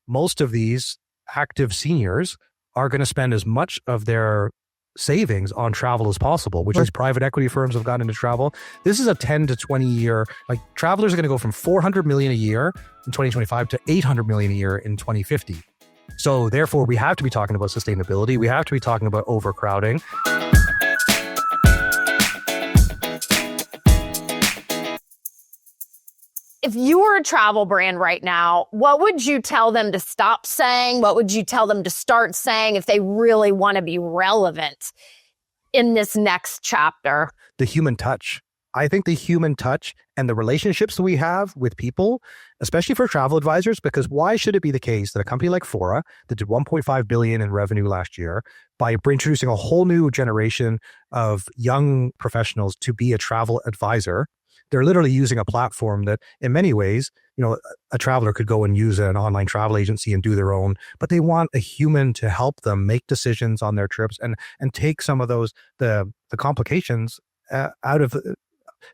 most of these active seniors are going to spend as much of their savings on travel as possible, which is private equity firms have gotten into travel. This is a 10 to 20 year, like travelers are going to go from 400 million a year in 2025 to 800 million a year in 2050. So therefore, we have to be talking about sustainability. We have to be talking about overcrowding. If you were a travel brand right now, what would you tell them to stop saying? What would you tell them to start saying if they really want to be relevant in this next chapter? The human touch. I think the human touch and the relationships that we have with people, especially for travel advisors, because why should it be the case that a company like Fora that did 1.5 billion in revenue last year by introducing a whole new generation of young professionals to be a travel advisor, they're literally using a platform that in many ways, a traveler could go and use an online travel agency and do their own, but they want a human to help them make decisions on their trips and take some of those, the complications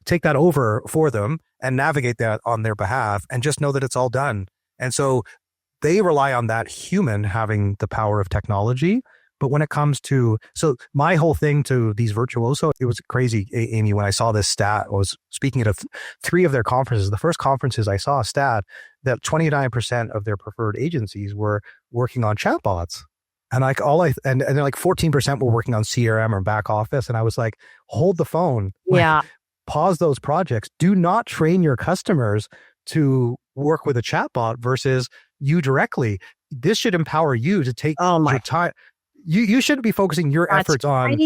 take that over for them and navigate that on their behalf and just know that it's all done. And so they rely on that human having the power of technology. But when it comes to, so my whole thing to these virtuoso, it was crazy, Amy, when I saw this stat. I was speaking at three of their conferences. The first conferences I saw a stat that 29% of their preferred agencies were working on chatbots. And like and then like 14% were working on CRM or back office. And I was like, hold the phone. Yeah. Pause those projects. Do not train your customers to work with a chatbot versus you directly. This should empower you to take your time. You shouldn't be focusing your efforts on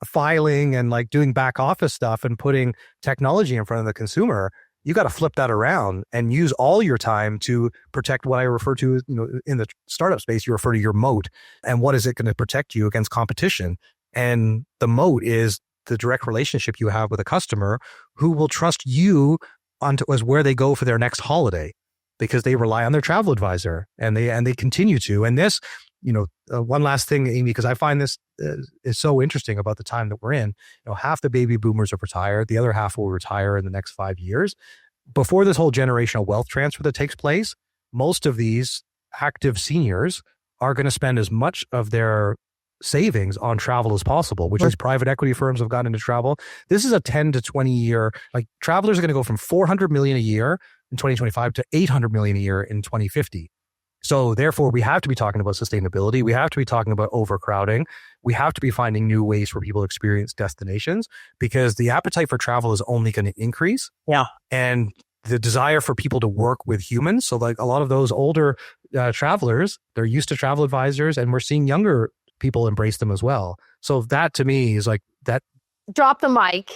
filing and like doing back office stuff and putting technology in front of the consumer. You got to flip that around and use all your time to protect what I refer to, in the startup space, you refer to your moat. And what is it going to protect you against competition? And the moat is the direct relationship you have with a customer who will trust you as where they go for their next holiday because they rely on their travel advisor and they continue to. And this, one last thing, Amy, because I find this is so interesting about the time that we're in. Half the baby boomers have retired. The other half will retire in the next 5 years. Before this whole generational wealth transfer that takes place, most of these active seniors are going to spend as much of their savings on travel as possible, which is private equity firms have gotten into travel. This is a 10 to 20 year, like travelers are going to go from 400 million a year in 2025 to 800 million a year in 2050. So therefore, we have to be talking about sustainability. We have to be talking about overcrowding. We have to be finding new ways for people to experience destinations because the appetite for travel is only going to increase. Yeah. And the desire for people to work with humans. So like a lot of those older travelers, they're used to travel advisors and we're seeing younger people embrace them as well. So that to me is like that. Drop the mic.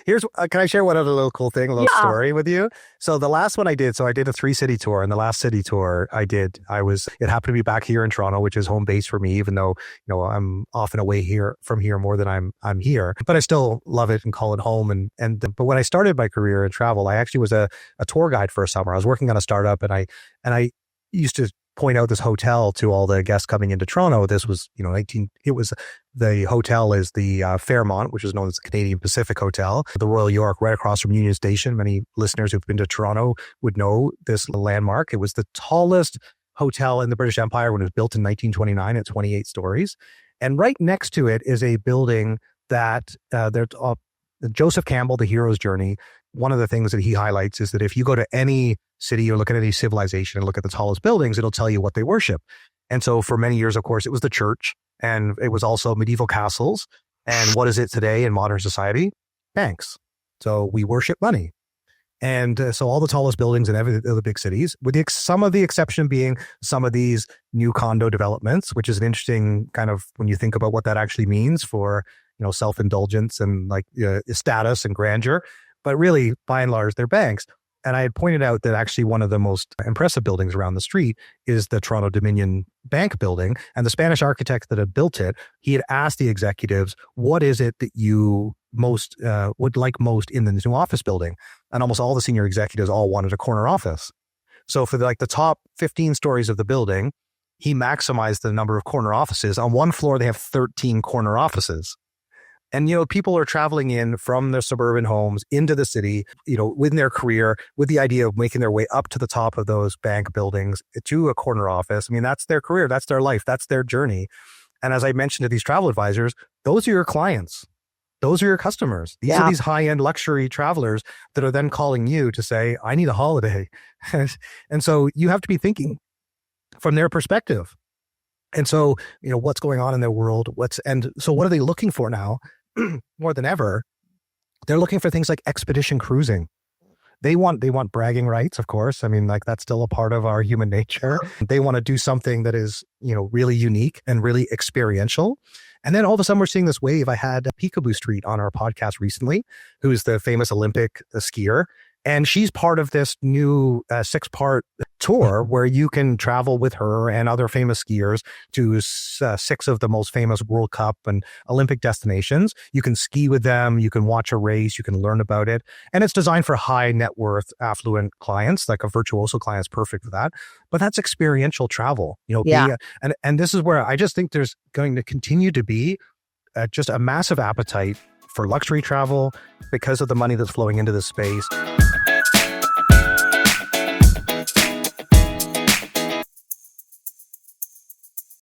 Here's, can I share one other little cool thing, a little story with you? So the last one I did a 3-city tour, and the last city tour I did, it happened to be back here in Toronto, which is home base for me, even though, I'm often away from here more than I'm here, but I still love it and call it home. But when I started my career in travel, I actually was a tour guide for a summer. I was working on a startup and I used to point out this hotel to all the guests coming into Toronto. This was, the hotel is the Fairmont, which is known as the Canadian Pacific Hotel, the Royal York, right across from Union Station. Many listeners who've been to Toronto would know this landmark. It was the tallest hotel in the British Empire when it was built in 1929 at 28 stories. And right next to it is a building that Joseph Campbell, The Hero's Journey, one of the things that he highlights is that if you go to any city or look at any civilization and look at the tallest buildings, it'll tell you what they worship. And so for many years, of course, it was the church and it was also medieval castles. And what is it today in modern society? Banks. So we worship money. And so all the tallest buildings in every other big cities, with some of the exception being some of these new condo developments, which is an interesting kind of when you think about what that actually means for, self-indulgence and like status and grandeur. But really, by and large, they're banks. And I had pointed out that actually one of the most impressive buildings around the street is the Toronto Dominion Bank building. And the Spanish architect that had built it, he had asked the executives, what is it that you most would like most in the new office building? And almost all the senior executives all wanted a corner office. So for the top 15 stories of the building, he maximized the number of corner offices. On one floor, they have 13 corner offices. And, people are traveling in from their suburban homes into the city, within their career, with the idea of making their way up to the top of those bank buildings to a corner office. I mean, that's their career. That's their life. That's their journey. And as I mentioned to these travel advisors, those are your clients. Those are your customers. These are these high-end luxury travelers that are then calling you to say, I need a holiday. And so you have to be thinking from their perspective. And so, what's going on in their world? So what are they looking for now? More than ever, they're looking for things like expedition cruising. They want bragging rights, of course. I mean, like, that's still a part of our human nature. They want to do something that is, really unique and really experiential. And then all of a sudden we're seeing this wave. I had Peekaboo Street on our podcast recently, who's the famous Olympic skier. And she's part of this new 6-part tour where you can travel with her and other famous skiers to 6 of the most famous World Cup and Olympic destinations. You can ski with them. You can watch a race. You can learn about it. And it's designed for high net worth, affluent clients, like a virtuoso client is perfect for that. But that's experiential travel. And this is where I just think there's going to continue to be just a massive appetite for luxury travel because of the money that's flowing into this space.